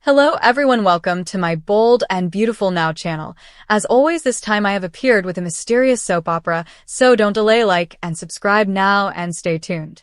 Hello everyone, welcome to my Bold and Beautiful Now channel. As always, this time I have appeared with a mysterious soap opera, so don't delay, like and subscribe now and stay tuned.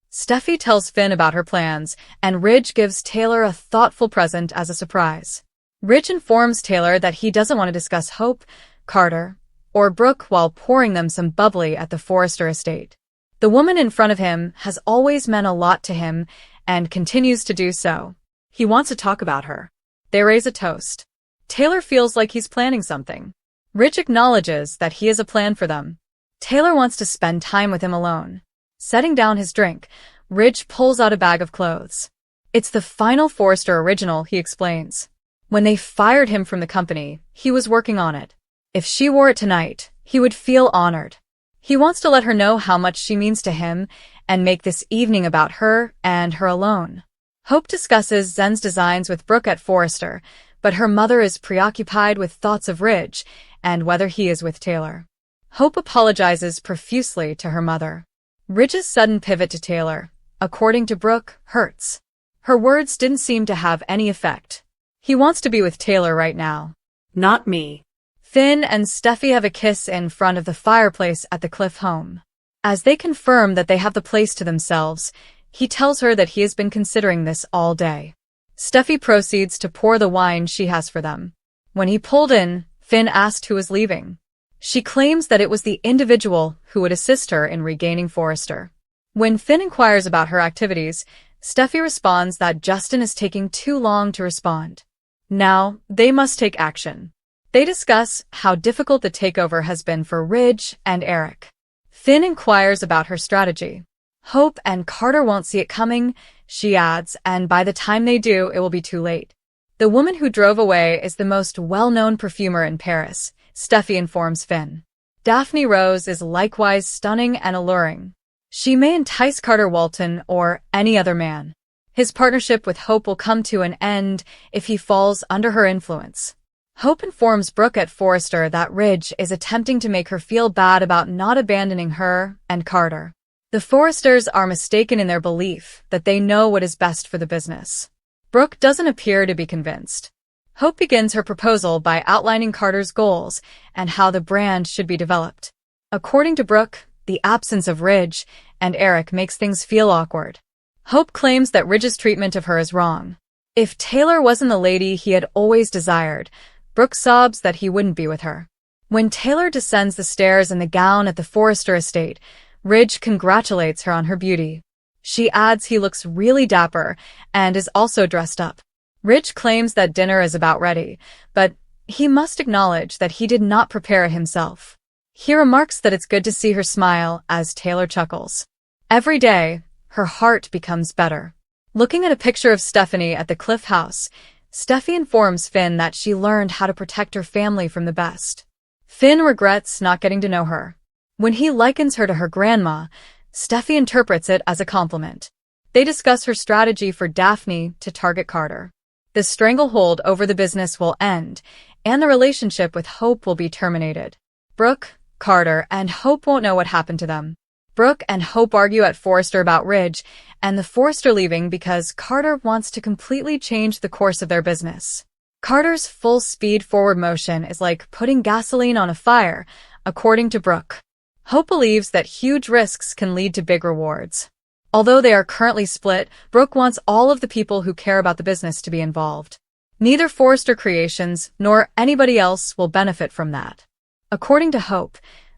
Steffy tells Finn about her plans, and Ridge gives Taylor a thoughtful present as a surprise. Ridge informs Taylor that he doesn't want to discuss Hope, Carter, or Brooke while pouring them some bubbly at the Forrester estate. The woman in front of him has always meant a lot to him and continues to do so. He wants to talk about her. They raise a toast. Taylor feels like he's planning something. Ridge acknowledges that he has a plan for them. Taylor wants to spend time with him alone. Setting down his drink, Ridge pulls out a bag of clothes. It's the final Forrester original, he explains. When they fired him from the company, he was working on it. If she wore it tonight, he would feel honored. He wants to let her know how much she means to him and make this evening about her and her alone. Hope discusses Zen's designs with Brooke at Forrester, but her mother is preoccupied with thoughts of Ridge and whether he is with Taylor. Hope apologizes profusely to her mother. Ridge's sudden pivot to Taylor, according to Brooke, hurts. Her words didn't seem to have any effect. He wants to be with Taylor right now. Not me. Finn and Steffy have a kiss in front of the fireplace at the Cliff home. As they confirm that they have the place to themselves, he tells her that he has been considering this all day. Steffy proceeds to pour the wine she has for them. When he pulled in, Finn asked who was leaving. She claims that it was the individual who would assist her in regaining Forrester. When Finn inquires about her activities, Steffy responds that Justin is taking too long to respond. Now, they must take action. They discuss how difficult the takeover has been for Ridge and Eric. Finn inquires about her strategy. Hope and Carter won't see it coming, she adds, and by the time they do, it will be too late. The woman who drove away is the most well-known perfumer in Paris, Steffy informs Finn. Daphne Rose is likewise stunning and alluring. She may entice Carter Walton or any other man. His partnership with Hope will come to an end if he falls under her influence. Hope informs Brooke at Forrester that Ridge is attempting to make her feel bad about not abandoning her and Carter. The Forresters are mistaken in their belief that they know what is best for the business. Brooke doesn't appear to be convinced. Hope begins her proposal by outlining Carter's goals and how the brand should be developed. According to Brooke, the absence of Ridge and Eric makes things feel awkward. Hope claims that Ridge's treatment of her is wrong. If Taylor wasn't the lady he had always desired, Brooke sobs that he wouldn't be with her. When Taylor descends the stairs in the gown at the Forrester estate, Ridge congratulates her on her beauty. She adds he looks really dapper and is also dressed up. Ridge claims that dinner is about ready, but he must acknowledge that he did not prepare it himself. He remarks that it's good to see her smile as Taylor chuckles. Every day, her heart becomes better. Looking at a picture of Stephanie at the Cliff house, Steffy informs Finn that she learned how to protect her family from the best. Finn regrets not getting to know her. When he likens her to her grandma, Steffy interprets it as a compliment. They discuss her strategy for Daphne to target Carter. The stranglehold over the business will end, and the relationship with Hope will be terminated. Brooke, Carter, and Hope won't know what happened to them. Brooke and Hope argue at Forrester about Ridge, and the Forrester leaving because Carter wants to completely change the course of their business. Carter's full-speed forward motion is like putting gasoline on a fire, according to Brooke. Hope believes that huge risks can lead to big rewards. Although they are currently split, Brooke wants all of the people who care about the business to be involved. Neither Forrester Creations nor anybody else will benefit from that. According to Hope,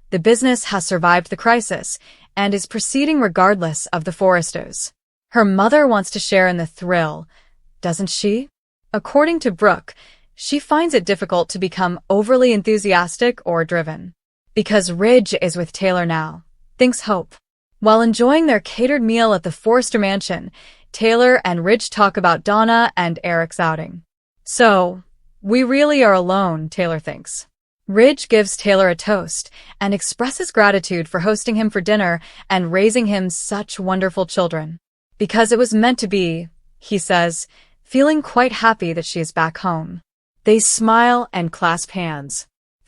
the business has survived the crisis and is proceeding regardless of the Forresters. Her mother wants to share in the thrill, doesn't she? According to Brooke, she finds it difficult to become overly enthusiastic or driven. Because Ridge is with Taylor now, thinks Hope. While enjoying their catered meal at the Forrester mansion, Taylor and Ridge talk about Donna and Eric's outing. So, we really are alone, Taylor thinks. Ridge gives Taylor a toast and expresses gratitude for hosting him for dinner and raising him such wonderful children. Because it was meant to be, he says, feeling quite happy that she is back home. They smile and clasp hands.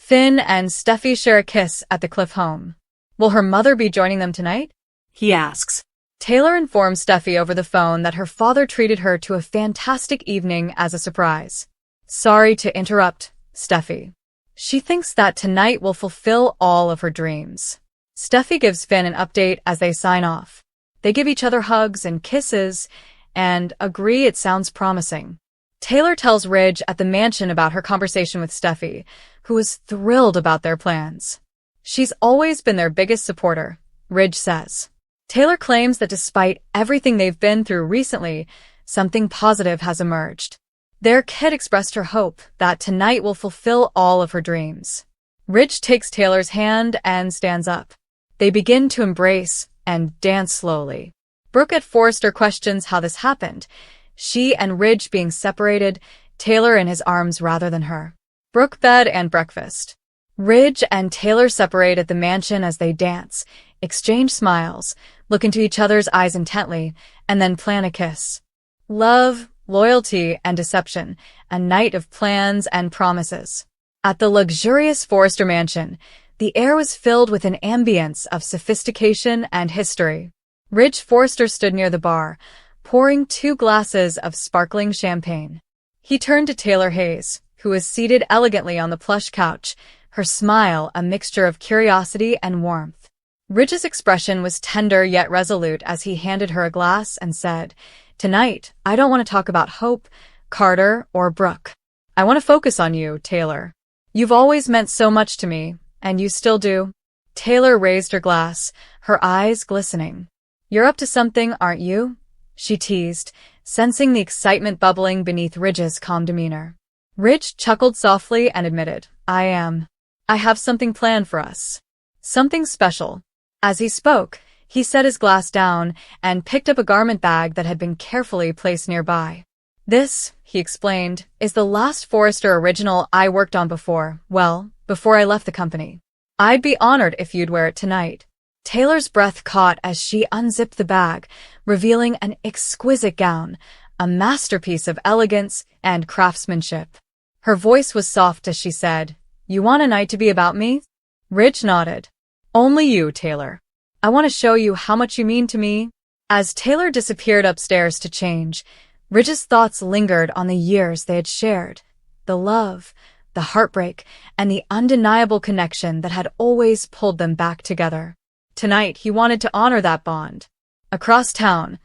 Finn and Steffy share a kiss at the Cliff home. Will her mother be joining them tonight? He asks. Taylor informs Steffy over the phone that her father treated her to a fantastic evening as a surprise. Sorry to interrupt, Steffy. She thinks that tonight will fulfill all of her dreams. Steffy gives Finn an update as they sign off. They give each other hugs and kisses and agree it sounds promising. Taylor tells Ridge at the mansion about her conversation with Steffy, who is thrilled about their plans. She's always been their biggest supporter, Ridge says. Taylor claims that despite everything they've been through recently, something positive has emerged. Their kid expressed her hope that tonight will fulfill all of her dreams. Ridge takes Taylor's hand and stands up. They begin to embrace and dance slowly. Brooke at Forrester questions how this happened. She and Ridge being separated, Taylor in his arms rather than her. Brooke bed and breakfast. Ridge and Taylor separate at the mansion as they dance, exchange smiles, look into each other's eyes intently, and then plan a kiss. Love, loyalty, and deception, a night of plans and promises. At the luxurious Forrester mansion, the air was filled with an ambience of sophistication and history. Ridge Forrester stood near the bar, pouring 2 glasses of sparkling champagne. He turned to Taylor Hayes, who was seated elegantly on the plush couch, her smile a mixture of curiosity and warmth. Ridge's expression was tender yet resolute as he handed her a glass and said, "Tonight, I don't want to talk about Hope, Carter, or Brooke. I want to focus on you, Taylor. You've always meant so much to me, and you still do." Taylor raised her glass, her eyes glistening. "You're up to something, aren't you?" she teased, sensing the excitement bubbling beneath Ridge's calm demeanor. Ridge chuckled softly and admitted, "I am. I have something planned for us. Something special." As he spoke, he set his glass down and picked up a garment bag that had been carefully placed nearby. "This," he explained, "is the last Forrester original I worked on before I left the company. I'd be honored if you'd wear it tonight." Taylor's breath caught as she unzipped the bag, revealing an exquisite gown, a masterpiece of elegance and craftsmanship. Her voice was soft as she said, "You want a night to be about me?" Ridge nodded. "Only you, Taylor. I want to show you how much you mean to me." As Taylor disappeared upstairs to change, Ridge's thoughts lingered on the years they had shared, the love, the heartbreak, and the undeniable connection that had always pulled them back together. Tonight, he wanted to honor that bond. Across town,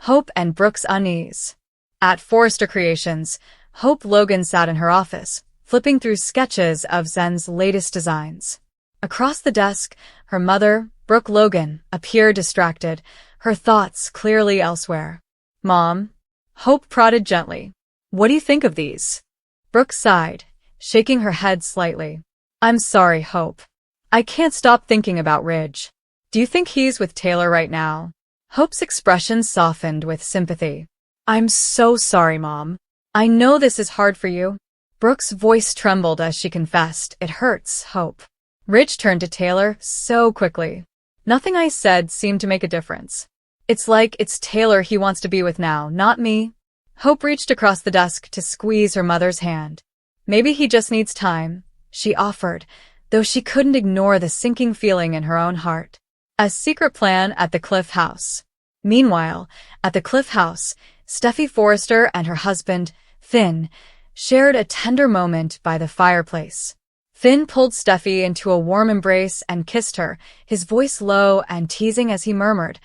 Hope and Brooke's unease. At Forrester Creations, Hope Logan sat in her office, flipping through sketches of Zen's latest designs. Across the desk, her mother, Brooke Logan, appeared distracted, her thoughts clearly elsewhere. "Mom," Hope prodded gently. "What do you think of these?" Brooke sighed, shaking her head slightly. "I'm sorry, Hope. I can't stop thinking about Ridge. Do you think he's with Taylor right now?" Hope's expression softened with sympathy. "I'm so sorry, Mom. I know this is hard for you." Brooke's voice trembled as she confessed, "It hurts, Hope." Ridge turned to Taylor so quickly. "Nothing I said seemed to make a difference. It's like it's Taylor he wants to be with now, not me." Hope reached across the desk to squeeze her mother's hand. "Maybe he just needs time," she offered, though she couldn't ignore the sinking feeling in her own heart. A secret plan at the Cliff House. Meanwhile, at the Cliff House, Steffy Forrester and her husband, Finn, shared a tender moment by the fireplace. Finn pulled Steffy into a warm embrace and kissed her, his voice low and teasing as he murmured,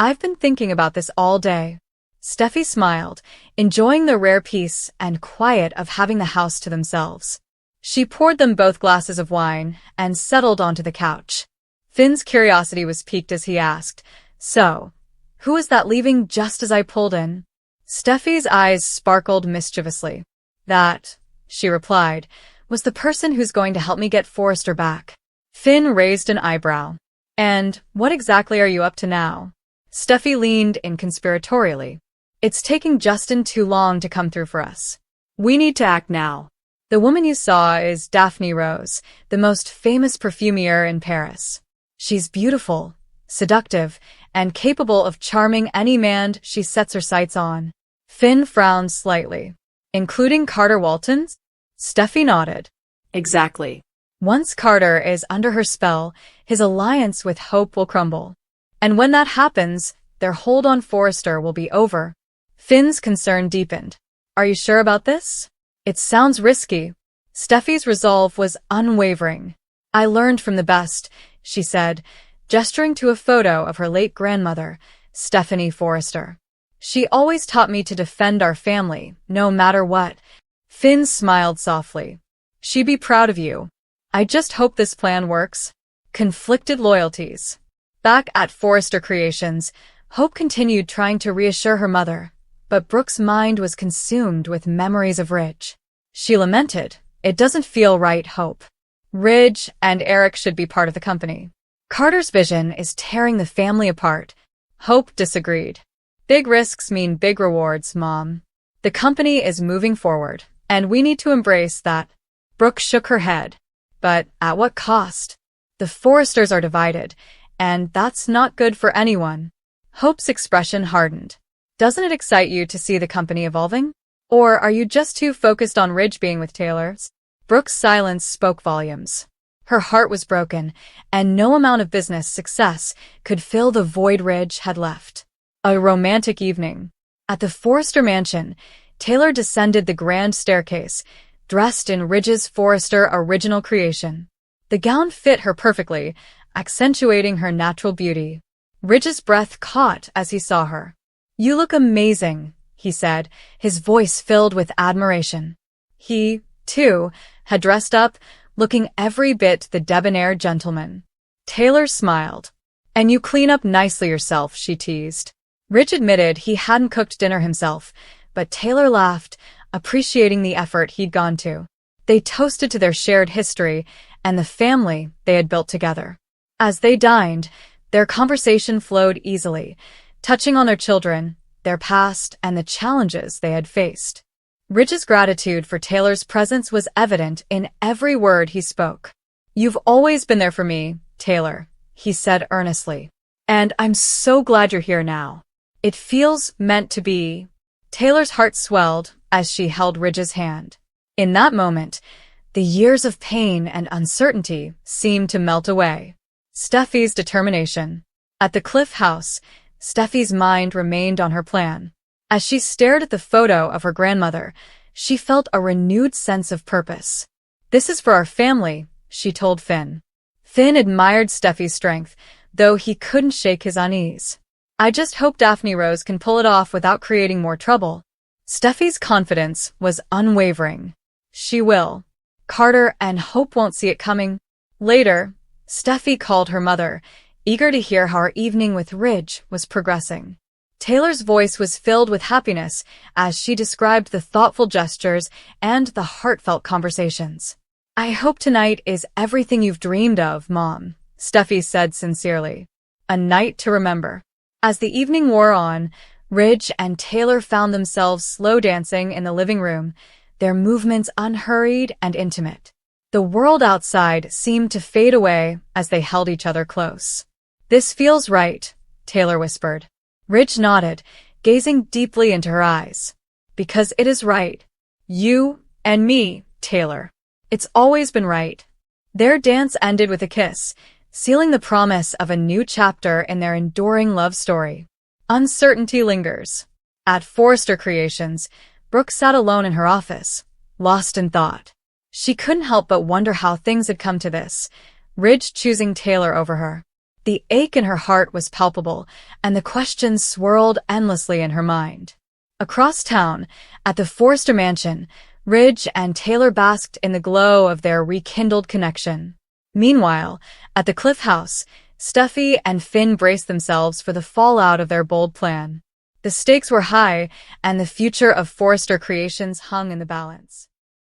"I've been thinking about this all day." Steffy smiled, enjoying the rare peace and quiet of having the house to themselves. She poured them both glasses of wine and settled onto the couch. Finn's curiosity was piqued as he asked, "So, who is that leaving just as I pulled in?" Steffy's eyes sparkled mischievously. "That," she replied, "was the person who's going to help me get Forrester back." Finn raised an eyebrow. "And what exactly are you up to now?" Steffy leaned in conspiratorially. "It's taking Justin too long to come through for us. We need to act now. The woman you saw is Daphne Rose, the most famous perfumier in Paris. She's beautiful, seductive, and capable of charming any man she sets her sights on." Finn frowned slightly. "Including Carter Waltons?" Steffy nodded. "Exactly. Once Carter is under her spell, his alliance with Hope will crumble. And when that happens, their hold on Forrester will be over. Finn's concern deepened. Are you sure about this? It sounds risky. Steffi's resolve was unwavering. I learned from the best, she said, gesturing to a photo of her late grandmother, Stephanie Forrester. She always taught me to defend our family, no matter what. Finn smiled softly. She'd be proud of you. I just hope this plan works. Conflicted loyalties. Back at Forrester Creations, Hope continued trying to reassure her mother, but Brooke's mind was consumed with memories of Ridge. She lamented, "It doesn't feel right, Hope. Ridge and Eric should be part of the company. Carter's vision is tearing the family apart." Hope disagreed. "Big risks mean big rewards, Mom. The company is moving forward, and we need to embrace that." Brooke shook her head. "But at what cost? The Forresters are divided, and that's not good for anyone." Hope's expression hardened. "Doesn't it excite you to see the company evolving? Or are you just too focused on Ridge being with Taylor's?" Brooke's silence spoke volumes. Her heart was broken, and no amount of business success could fill the void Ridge had left. A romantic evening. At the Forrester mansion, Taylor descended the grand staircase, dressed in Ridge's Forrester original creation. The gown fit her perfectly, accentuating her natural beauty. Ridge's breath caught as he saw her. "You look amazing," he said, his voice filled with admiration. He, too, had dressed up, looking every bit the debonair gentleman. Taylor smiled. "And you clean up nicely yourself," she teased. Ridge admitted he hadn't cooked dinner himself, but Taylor laughed, appreciating the effort he'd gone to. They toasted to their shared history and the family they had built together. As they dined, their conversation flowed easily, touching on their children, their past, and the challenges they had faced. Ridge's gratitude for Taylor's presence was evident in every word he spoke. "You've always been there for me, Taylor," he said earnestly. "And I'm so glad you're here now. It feels meant to be." Taylor's heart swelled as she held Ridge's hand. In that moment, the years of pain and uncertainty seemed to melt away. Steffi's determination. At the Cliff House, Steffi's mind remained on her plan. As she stared at the photo of her grandmother, she felt a renewed sense of purpose. "This is for our family," she told Finn. Finn admired Steffi's strength, though he couldn't shake his unease. "I just hope Daphne Rose can pull it off without creating more trouble." Steffi's confidence was unwavering. "She will. Carter and Hope won't see it coming." Later, Steffi called her mother, eager to hear how her evening with Ridge was progressing. Taylor's voice was filled with happiness as she described the thoughtful gestures and the heartfelt conversations. "I hope tonight is everything you've dreamed of, Mom," Steffi said sincerely. A night to remember. As the evening wore on, Ridge and Taylor found themselves slow dancing in the living room, their movements unhurried and intimate. The world outside seemed to fade away as they held each other close. "This feels right," Taylor whispered. Ridge nodded, gazing deeply into her eyes. "Because it is right. You and me, Taylor. It's always been right." Their dance ended with a kiss, sealing the promise of a new chapter in their enduring love story. Uncertainty lingers. At Forrester Creations, Brooke sat alone in her office, lost in thought. She couldn't help but wonder how things had come to this, Ridge choosing Taylor over her. The ache in her heart was palpable, and the questions swirled endlessly in her mind. Across town, at the Forrester mansion, Ridge and Taylor basked in the glow of their rekindled connection. Meanwhile, at the Cliff House, Steffi and Finn braced themselves for the fallout of their bold plan. The stakes were high, and the future of Forrester Creations hung in the balance.